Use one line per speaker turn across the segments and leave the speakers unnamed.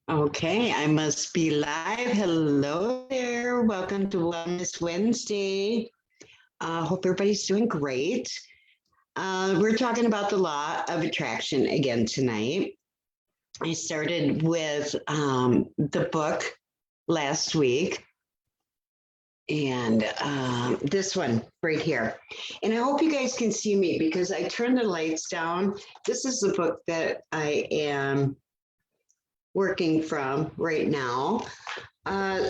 Okay, I must be live. Hello there. Welcome to Wellness Wednesday. Hope everybody's doing great. We're talking about the law of attraction again tonight. I started with the book last week and this one right here. And I hope you guys can see me because I turned the lights down. This is the book that I am working from right now.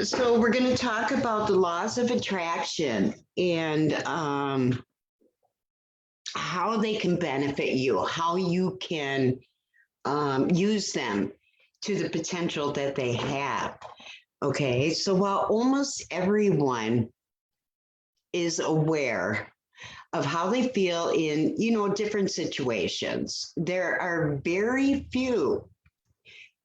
So we're going to talk about the laws of attraction and how they can benefit you, how you can use them to the potential that they have. Okay, so while almost everyone is aware of how they feel in, different situations, there are very few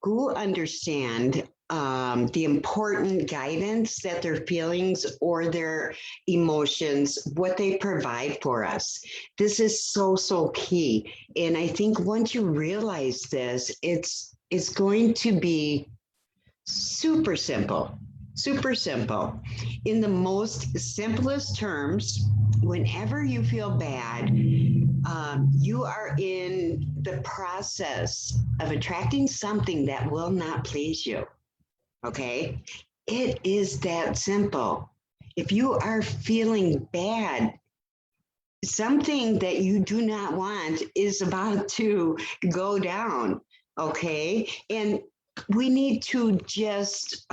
who understand the important guidance that their feelings or their emotions, what they provide for us. This is so, so key. And I think once you realize this, it's going to be super simple, super simple. In the most simplest terms, whenever you feel bad, you are in the process of attracting something that will not please you. Okay. It is that simple. If you are feeling bad, something that you do not want is about to go down. Okay. And we need to just,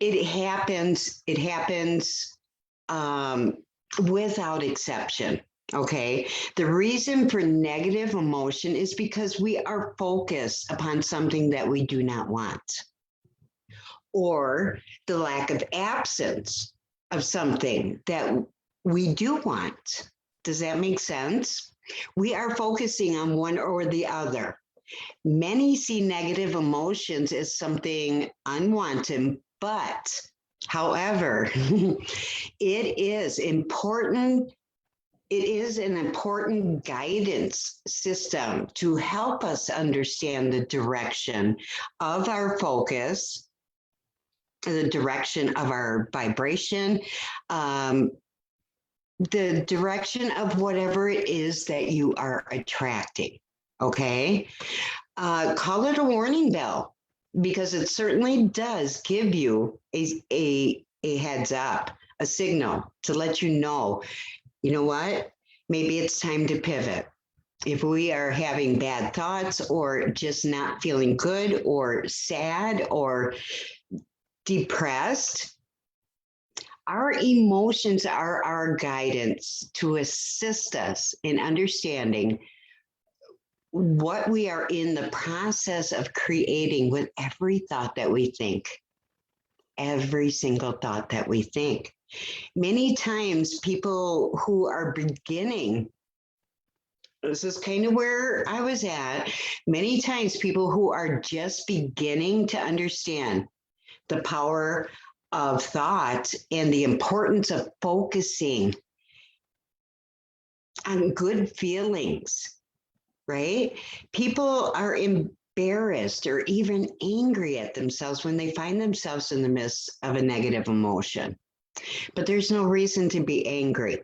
it happens without exception. Okay. The reason for negative emotion is because we are focused upon something that we do not want, or the lack of absence of something that we do want. Does that make sense? We are focusing on one or the other. Many see negative emotions as something unwanted, but however, it is important. It is an important guidance system to help us understand the direction of our focus, the direction of our vibration, the direction of whatever it is that you are attracting. Okay. Call it a warning bell because it certainly does give you a heads up, a signal to let you know, you know what? Maybe it's time to pivot. If we are having bad thoughts or just not feeling good or sad or depressed, our emotions are our guidance to assist us in understanding what we are in the process of creating with every thought that we think, every single thought that we think. Many times, people who are beginning, this is kind of where I was at, many times, people who are just beginning to understand the power of thought and the importance of focusing on good feelings, right? People are embarrassed or even angry at themselves when they find themselves in the midst of a negative emotion. But there's no reason to be angry.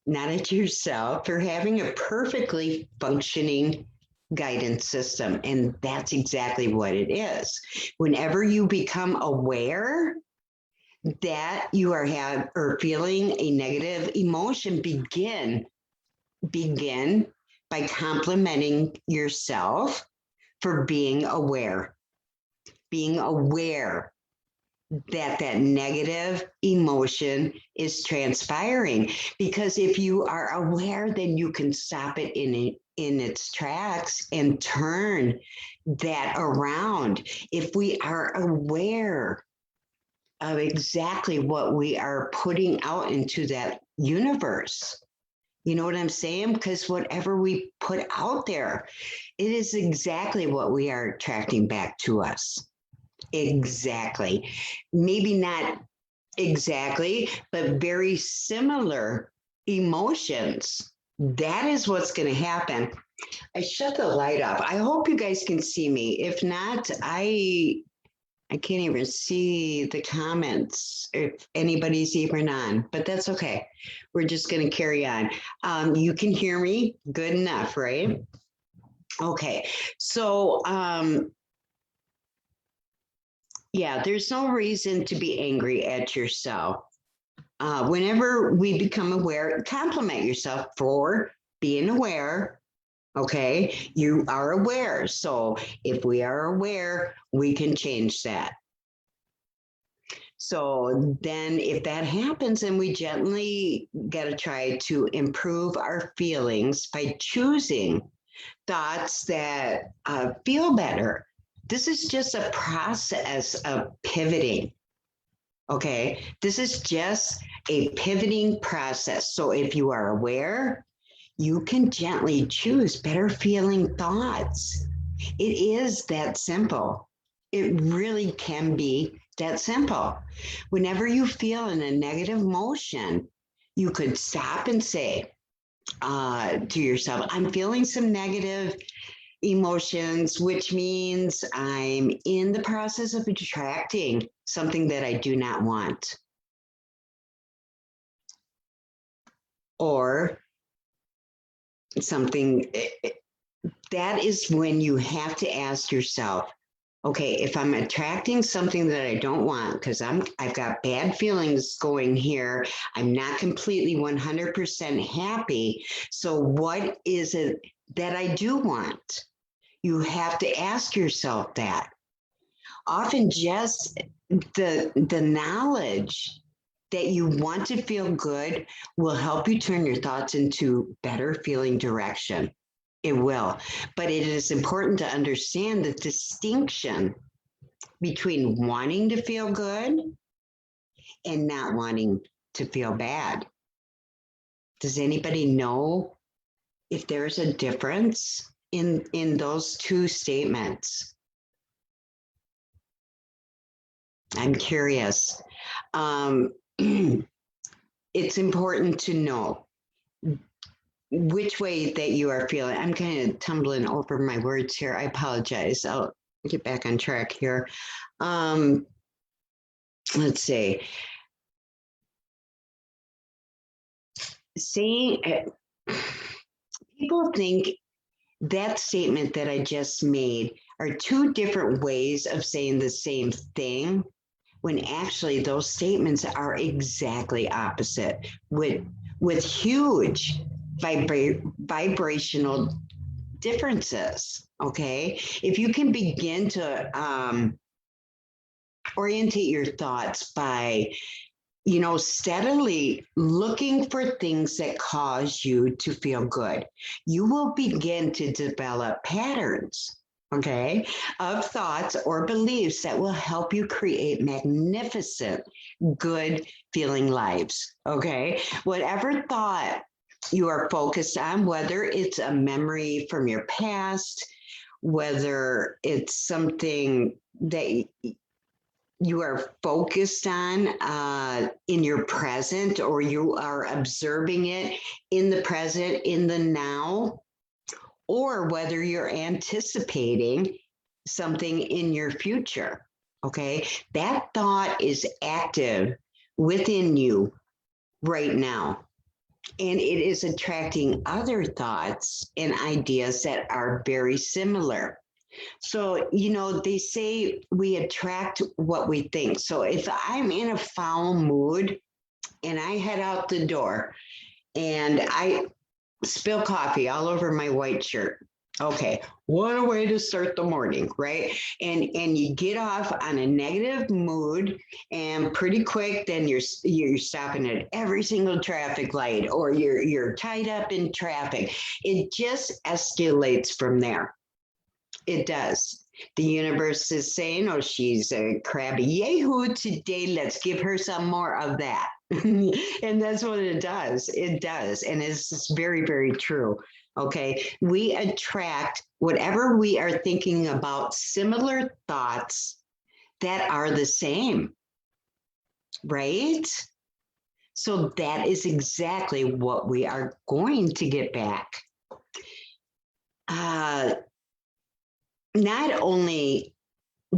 Not at yourself for having a perfectly functioning guidance system. And that's exactly what it is. Whenever you become aware that you are feeling a negative emotion, begin by complimenting yourself for being aware that that negative emotion is transpiring. Because if you are aware, then you can stop it in its tracks and turn that around. If we are aware of exactly what we are putting out into that universe, you know what I'm saying? Because whatever we put out there, it is exactly what we are attracting back to us. Exactly. Maybe not exactly, but very similar emotions. That is what's going to happen. I shut the light off. I hope you guys can see me. If not, I can't even see the comments if anybody's even on, but that's okay. We're just going to carry on. You can hear me good enough, right? Okay. So, yeah, there's no reason to be angry at yourself. Whenever we become aware, compliment yourself for being aware. Okay, you are aware. So if we are aware, we can change that. So then if that happens, then we gently got to try to improve our feelings by choosing thoughts that feel better. This is just a process of pivoting. Okay, this is just a pivoting process. So if you are aware, you can gently choose better feeling thoughts. It is that simple. It really can be that simple. Whenever you feel in a negative motion, you could stop and say to yourself, I'm feeling some negative emotions, which means I'm in the process of attracting something that I do not want. Or something that is when you have to ask yourself, okay, if I'm attracting something that I don't want, because I've got bad feelings going here, I'm not completely 100% happy. So what is it that I do want? You have to ask yourself that. Often just the knowledge that you want to feel good will help you turn your thoughts into better feeling direction. It will. But it is important to understand the distinction between wanting to feel good and not wanting to feel bad. Does anybody know if there's a difference in those two statements? I'm curious. It's important to know which way that you are feeling. I'm kind of tumbling over my words here. I apologize. I'll get back on track here. Let's see. Saying people think that statement that I just made are two different ways of saying the same thing, when actually those statements are exactly opposite with huge vibrational differences. Okay, if you can begin to orientate your thoughts by steadily looking for things that cause you to feel good, you will begin to develop patterns, okay, of thoughts or beliefs that will help you create magnificent, good feeling lives, okay? Whatever thought you are focused on, whether it's a memory from your past, whether it's something that you are focused on in your present, or you are observing it in the present, in the now, or whether you're anticipating something in your future. Okay, that thought is active within you right now. And it is attracting other thoughts and ideas that are very similar. So, they say we attract what we think. So if I'm in a foul mood and I head out the door and I spill coffee all over my white shirt, okay, what a way to start the morning, right? And you get off on a negative mood, and pretty quick then you're stopping at every single traffic light, or you're tied up in traffic. It just escalates from there. It does. The universe is saying, oh, she's a crabby yahoo today. Let's give her some more of that. And that's what it does. It does. And it's very, very true. Okay. We attract whatever we are thinking about, similar thoughts that are the same, right? So that is exactly what we are going to get back. not only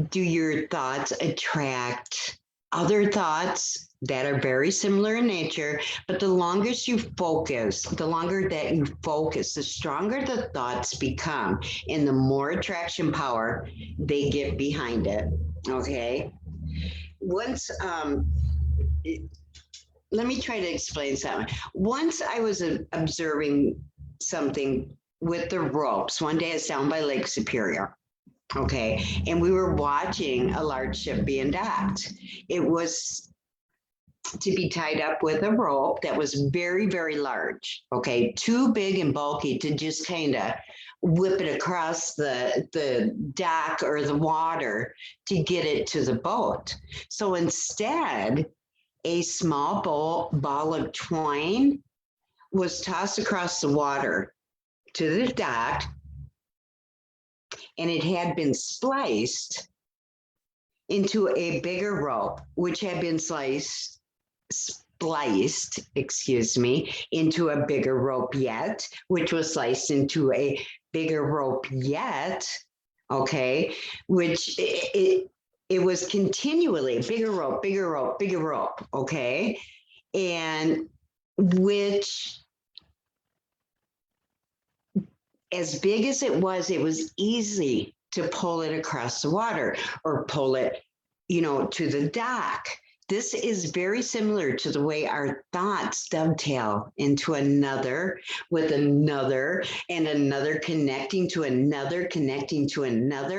do your thoughts attract other thoughts that are very similar in nature, but the longer you focus, the longer that you focus, the stronger the thoughts become and the more attraction power they get behind it. Okay. Once, let me try to explain something. Once I was observing something with the ropes. One day I was down by Lake Superior. Okay. And we were watching a large ship being docked. It was to be tied up with a rope that was very, very large. Okay. Too big and bulky to just kind of whip it across the dock or the water to get it to the boat. So instead, a small ball of twine was tossed across the water to the dock, and it had been sliced into a bigger rope, which had been spliced, into a bigger rope yet, which was sliced into a bigger rope yet, okay, which it was continually bigger rope, bigger rope, bigger rope, okay, and which, as big as it was easy to pull it across the water or pull it, to the dock. This is very similar to the way our thoughts dovetail into another with another and another connecting to another,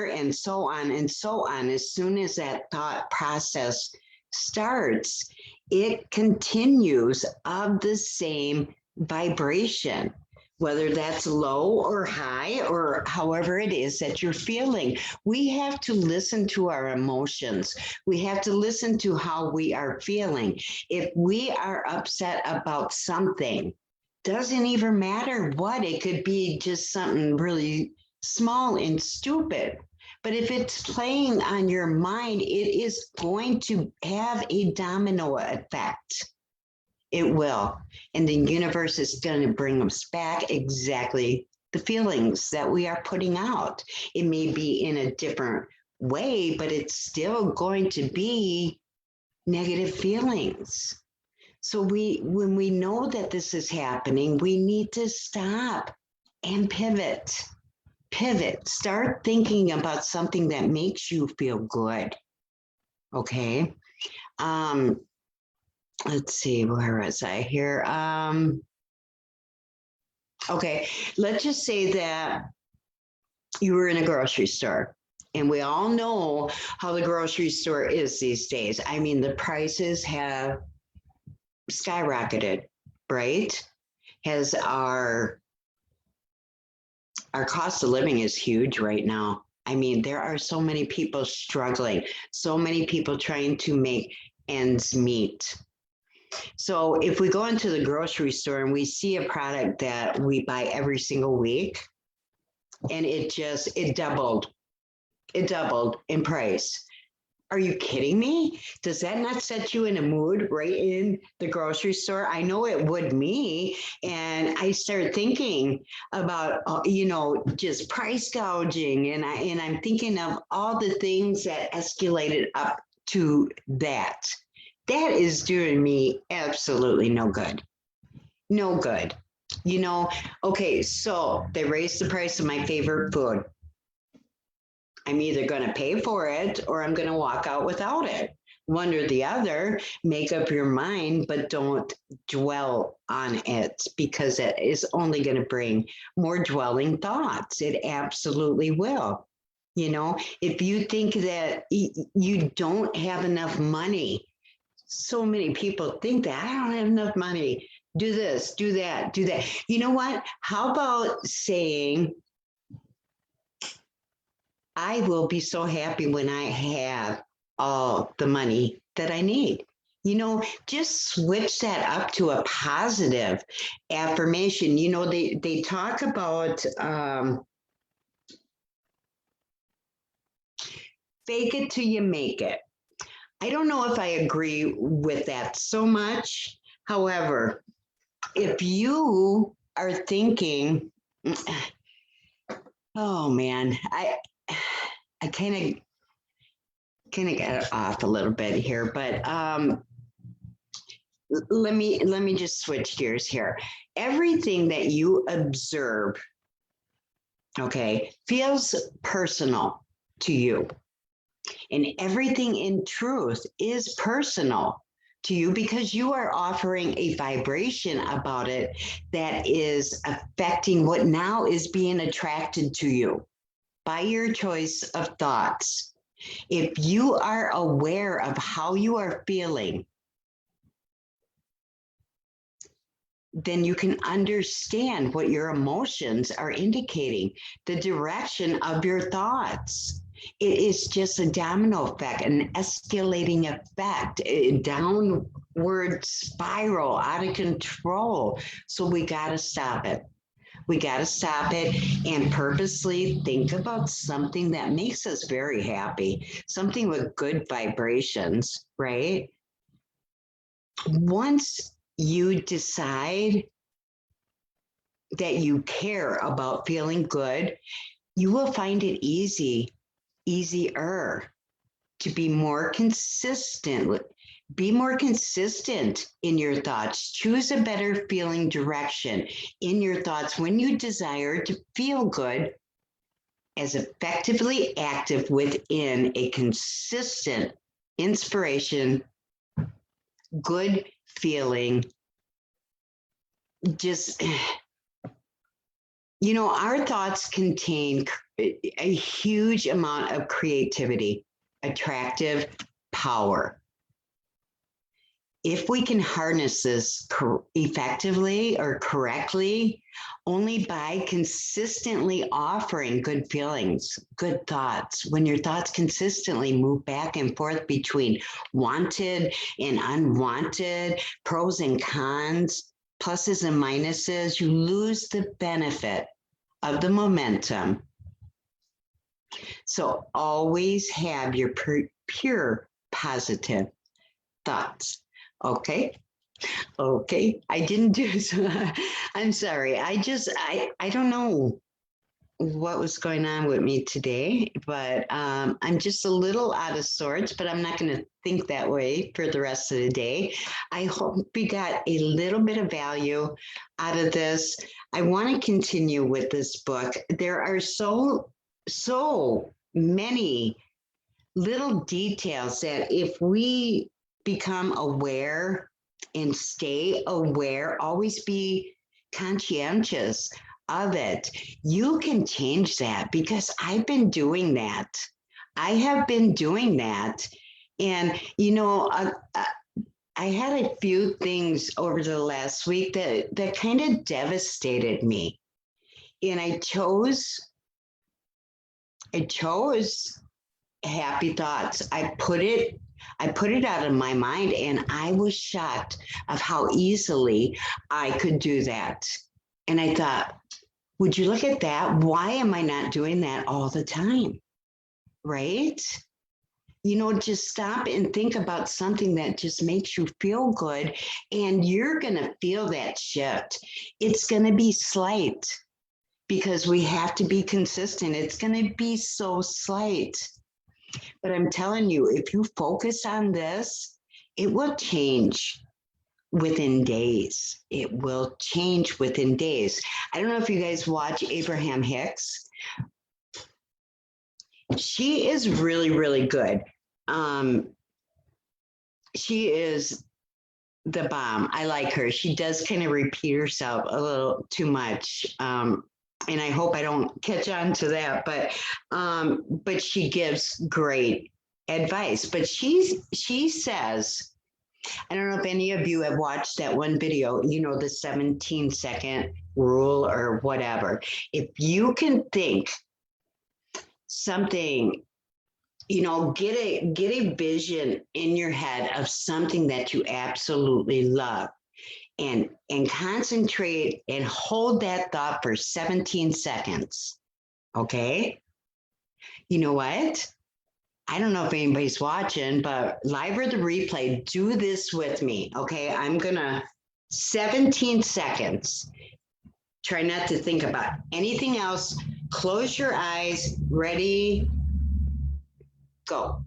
and so on and so on. As soon as that thought process starts, it continues of the same vibration, whether that's low or high or however it is that you're feeling. We have to listen to our emotions. We have to listen to how we are feeling. If we are upset about something, doesn't even matter what, it could be just something really small and stupid. But if it's playing on your mind, it is going to have a domino effect. It will. And the universe is going to bring us back exactly the feelings that we are putting out. It may be in a different way, but it's still going to be negative feelings. So when we know that this is happening, we need to stop and pivot. Start thinking about something that makes you feel good. Okay. Let's see, where was I here? Okay, let's just say that you were in a grocery store, and we all know how the grocery store is these days. I mean, the prices have skyrocketed, right? Has our cost of living is huge right now. I mean, there are so many people struggling, so many people trying to make ends meet. So if we go into the grocery store and we see a product that we buy every single week, and it doubled in price. Are you kidding me? Does that not set you in a mood right in the grocery store? I know it would me. And I start thinking about, just price gouging. And I'm thinking of all the things that escalated up to that. That is doing me absolutely no good. No good. Okay, so they raised the price of my favorite food. I'm either going to pay for it or I'm going to walk out without it. One or the other, make up your mind, but don't dwell on it because it is only going to bring more dwelling thoughts. It absolutely will. If you think that you don't have enough money, so many people think that I don't have enough money. Do this, do that, do that. You know what? How about saying, I will be so happy when I have all the money that I need. Just switch that up to a positive affirmation. They talk about fake it till you make it. I don't know if I agree with that so much. However, if you are thinking, Oh man, I kind of got off a little bit here, but let me just switch gears here. Everything that you observe, okay, feels personal to you. And everything in truth is personal to you because you are offering a vibration about it that is affecting what now is being attracted to you by your choice of thoughts. If you are aware of how you are feeling, then you can understand what your emotions are indicating, the direction of your thoughts. It is just a domino effect, an escalating effect, a downward spiral out of control. So we got to stop it. We got to stop it and purposely think about something that makes us very happy, something with good vibrations, right? Once you decide that you care about feeling good, you will find it easier to be more consistent. Be more consistent in your thoughts. Choose a better feeling direction in your thoughts when you desire to feel good, as effectively active within a consistent inspiration, good feeling. Just, our thoughts contain a huge amount of creativity, attractive power. If we can harness this effectively or correctly, only by consistently offering good feelings, good thoughts, when your thoughts consistently move back and forth between wanted and unwanted, pros and cons, pluses and minuses, you lose the benefit of the momentum. So always have your pure positive thoughts. Okay. Okay. I didn't do so. I'm sorry. I don't know what was going on with me today, but I'm just a little out of sorts, but I'm not going to think that way for the rest of the day. I hope we got a little bit of value out of this. I want to continue with this book. There are so many little details that if we become aware and stay aware, always be conscientious of it, you can change that because I've been doing that. I have been doing that. And, I had a few things over the last week that kind of devastated me. And I chose happy thoughts. I put it out of my mind and I was shocked of how easily I could do that. And I thought, would you look at that? Why am I not doing that all the time? Right? Just stop and think about something that just makes you feel good and you're going to feel that shift. It's going to be slight because we have to be consistent. It's going to be so slight. But I'm telling you, if you focus on this, it will change within days. It will change within days. I don't know if you guys watch Abraham Hicks. She is really, really good. She is the bomb. I like her. She does kind of repeat herself a little too much. And I hope I don't catch on to that, but she gives great advice. But she says, I don't know if any of you have watched that one video, the 17-second rule or whatever. If you can think something, get a vision in your head of something that you absolutely love and concentrate and hold that thought for 17 seconds. Okay. You know what? I don't know if anybody's watching, but live or the replay, do this with me. Okay. I'm going to 17 seconds. Try not to think about anything else. Close your eyes. Ready? Go.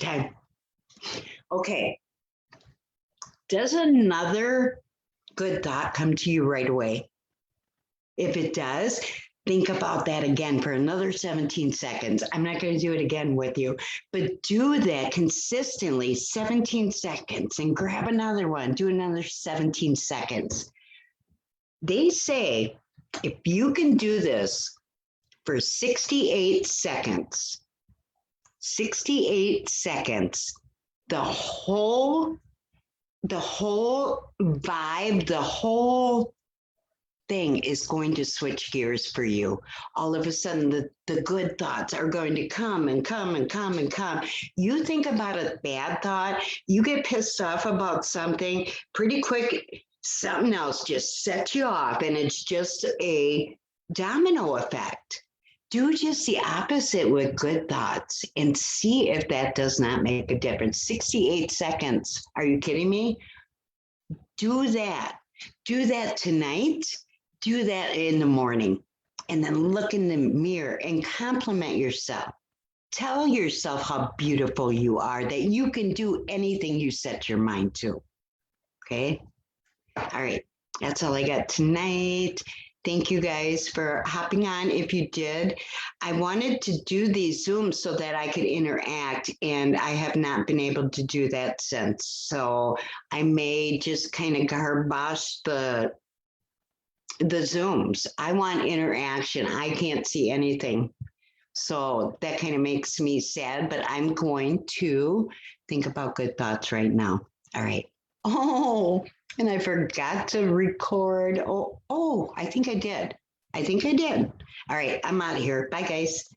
Okay. Okay. Does another good thought come to you right away? If it does, think about that again for another 17 seconds. I'm not going to do it again with you, but do that consistently 17 seconds and grab another one. Do another 17 seconds. They say if you can do this for 68 seconds, the whole vibe, the whole thing is going to switch gears for you. All of a sudden, the good thoughts are going to come and come and come and come. You think about a bad thought, you get pissed off about something pretty quick, something else just sets you off, and it's just a domino effect. Do just the opposite with good thoughts and see if that does not make a difference. 68 seconds. Are you kidding me? Do that. Do that tonight. Do that in the morning. And then look in the mirror and compliment yourself. Tell yourself how beautiful you are, that you can do anything you set your mind to. Okay. All right. That's all I got tonight. Thank you guys for hopping on. If you did, I wanted to do these Zooms so that I could interact, and I have not been able to do that since. So I may just kind of garbage the Zooms. I want interaction. I can't see anything. So that kind of makes me sad, but I'm going to think about good thoughts right now. All right. Oh, and I forgot to record. I think I did. All right, I'm out of here. Bye, guys.